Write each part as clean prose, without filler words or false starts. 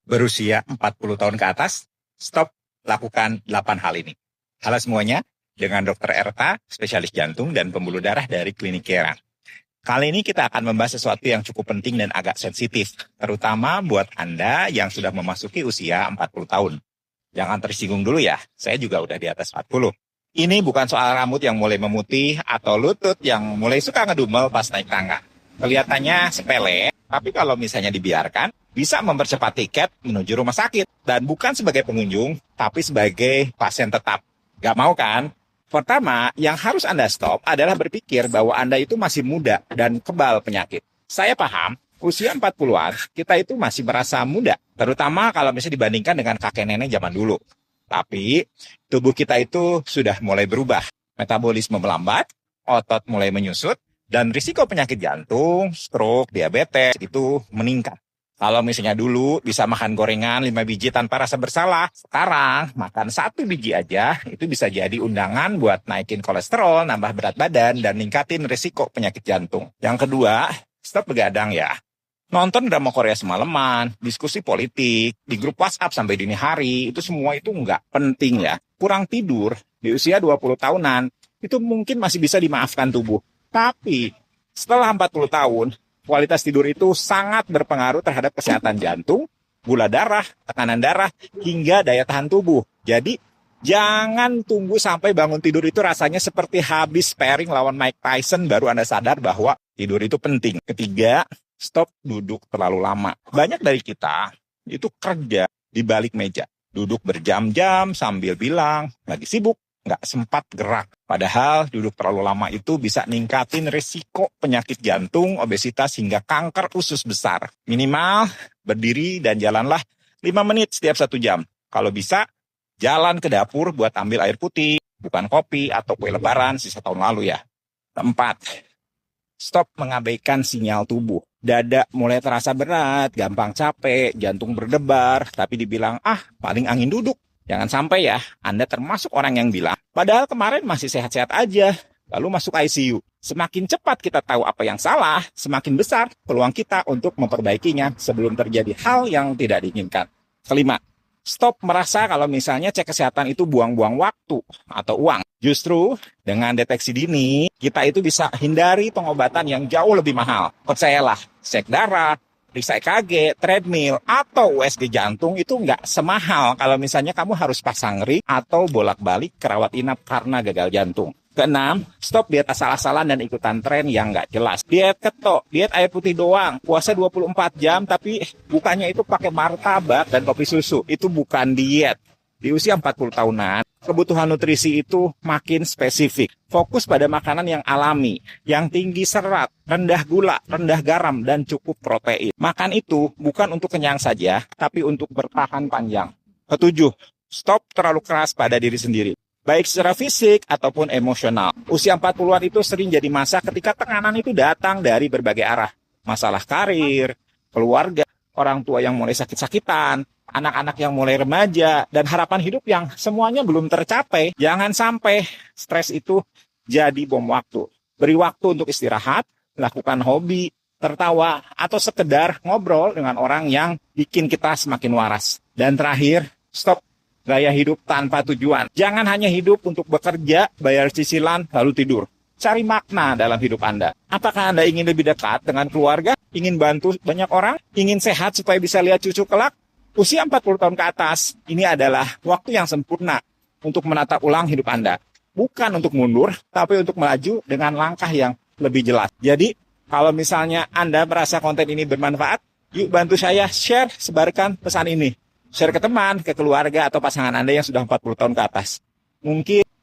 berusia 40 tahun ke atas, stop lakukan 8 hal ini. Halo semuanya, dengan Dr. Erta, spesialis jantung dan pembuluh darah dari Klinik Kera. Kali ini kita akan membahas sesuatu yang cukup penting dan agak sensitif, terutama buat Anda yang sudah memasuki usia 40 tahun. Jangan tersinggung dulu ya, saya juga udah di atas 40. Ini bukan soal rambut yang mulai memutih atau lutut yang mulai suka ngedumel pas naik tangga. Kelihatannya sepele, tapi kalau misalnya dibiarkan, bisa mempercepat tiket menuju rumah sakit. Dan bukan sebagai pengunjung, tapi sebagai pasien tetap. Gak mau kan? Pertama, yang harus Anda stop adalah berpikir bahwa Anda itu masih muda dan kebal penyakit. Saya paham, usia 40-an, kita itu masih merasa muda. Terutama kalau misalnya dibandingkan dengan kakek nenek zaman dulu. Tapi, tubuh kita itu sudah mulai berubah. Metabolisme melambat, otot mulai menyusut, dan risiko penyakit jantung, stroke, diabetes itu meningkat. Kalau misalnya dulu bisa makan gorengan 5 biji tanpa rasa bersalah, sekarang makan 1 biji aja itu bisa jadi undangan buat naikin kolesterol, nambah berat badan, dan ningkatin risiko penyakit jantung. Yang kedua, stop begadang ya. Nonton drama Korea semalaman, diskusi politik, di grup WhatsApp sampai dini hari, itu semua itu nggak penting ya. Kurang tidur di usia 20 tahunan, itu mungkin masih bisa dimaafkan tubuh. Tapi setelah 40 tahun, kualitas tidur itu sangat berpengaruh terhadap kesehatan jantung, gula darah, tekanan darah, hingga daya tahan tubuh. Jadi, jangan tunggu sampai bangun tidur itu rasanya seperti habis sparring lawan Mike Tyson baru Anda sadar bahwa tidur itu penting. Ketiga, stop duduk terlalu lama. Banyak dari kita itu kerja di balik meja. Duduk berjam-jam sambil bilang, lagi sibuk, nggak sempat gerak. Padahal duduk terlalu lama itu bisa ningkatin risiko penyakit jantung, obesitas, hingga kanker usus besar. Minimal berdiri dan jalanlah 5 menit setiap 1 jam. Kalau bisa, jalan ke dapur buat ambil air putih, bukan kopi atau kue lebaran sisa tahun lalu ya. Keempat, stop mengabaikan sinyal tubuh. Dada mulai terasa berat, gampang capek, jantung berdebar, tapi dibilang, paling angin duduk. Jangan sampai ya, Anda termasuk orang yang bilang, padahal kemarin masih sehat-sehat aja, lalu masuk ICU. Semakin cepat kita tahu apa yang salah, semakin besar peluang kita untuk memperbaikinya sebelum terjadi hal yang tidak diinginkan. Kelima, stop merasa kalau misalnya cek kesehatan itu buang-buang waktu atau uang. Justru dengan deteksi dini, kita itu bisa hindari pengobatan yang jauh lebih mahal. Percayalah, cek darah, periksa EKG, treadmill, atau USG jantung itu nggak semahal kalau misalnya kamu harus pasang ring atau bolak-balik ke rawat inap karena gagal jantung. Keenam, stop diet asal-asalan dan ikutan tren yang nggak jelas. Diet keto, diet air putih doang, puasa 24 jam tapi bukannya itu pakai martabak dan kopi susu. Itu bukan diet. Di usia 40 tahunan, kebutuhan nutrisi itu makin spesifik. Fokus pada makanan yang alami, yang tinggi serat, rendah gula, rendah garam, dan cukup protein. Makan itu bukan untuk kenyang saja, tapi untuk bertahan panjang. Ketujuh, stop terlalu keras pada diri sendiri. Baik secara fisik ataupun emosional. Usia 40-an itu sering jadi masa ketika tekanan itu datang dari berbagai arah. Masalah karir, keluarga, orang tua yang mulai sakit-sakitan, anak-anak yang mulai remaja, dan harapan hidup yang semuanya belum tercapai. Jangan sampai stres itu jadi bom waktu. Beri waktu untuk istirahat, lakukan hobi, tertawa, atau sekedar ngobrol dengan orang yang bikin kita semakin waras. Dan terakhir, stop gaya hidup tanpa tujuan. Jangan hanya hidup untuk bekerja, bayar cicilan, lalu tidur. Cari makna dalam hidup Anda. Apakah Anda ingin lebih dekat dengan keluarga? Ingin bantu banyak orang? Ingin sehat supaya bisa lihat cucu kelak? Usia 40 tahun ke atas, ini adalah waktu yang sempurna untuk menata ulang hidup Anda. Bukan untuk mundur, tapi untuk melaju dengan langkah yang lebih jelas. Jadi, kalau misalnya Anda merasa konten ini bermanfaat, yuk bantu saya share, sebarkan pesan ini. Share ke teman, ke keluarga, atau pasangan Anda yang sudah 40 tahun ke atas.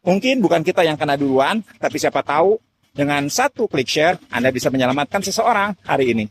Mungkin bukan kita yang kena duluan, tapi siapa tahu dengan 1 klik share, Anda bisa menyelamatkan seseorang hari ini.